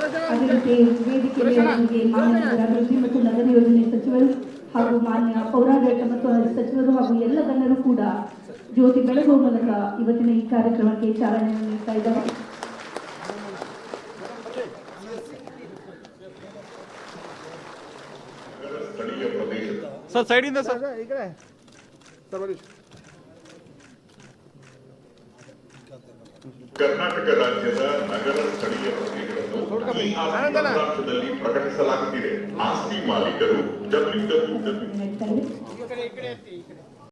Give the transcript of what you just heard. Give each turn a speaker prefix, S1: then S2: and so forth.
S1: ಅದೇ ರೀತಿ ವೇದಿಕೆಯಲ್ಲಿ ಮಾನ್ಯ ಅಭಿವೃದ್ಧಿ ಮತ್ತು ನಗರ ಯೋಜನೆ ಸಚಿವರು ಹಾಗೂ ಮಾನ್ಯ ಪೌರಾಡಳಿತ ಮತ್ತು ಸಚಿವರು ಹಾಗೂ ಎಲ್ಲ ಗಣ್ಯರು ಕೂಡ ಜ್ಯೋತಿ ಬೆಳಗುವ ಮೂಲಕ ಇವತ್ತಿನ ಈ ಕಾರ್ಯಕ್ರಮಕ್ಕೆ ಚಾಲನೆಯನ್ನು ನೀಡ್ತಾ ಇದ್ದಾರೆ.
S2: ಸರ್ ಸೈಡಿಂದ ಸರ್
S3: ಕರ್ನಾಟಕ ರಾಜ್ಯದ ನಗರ ಸ್ಥಳೀಯ ಪ್ರದೇಶಗಳನ್ನು ಈ ಆಸ್ತಿ ಪತ್ರಾಂಶದಲ್ಲಿ ಪ್ರಕಟಿಸಲಾಗುತ್ತಿದೆ. ಆಸ್ತಿ ಮಾಲೀಕರು www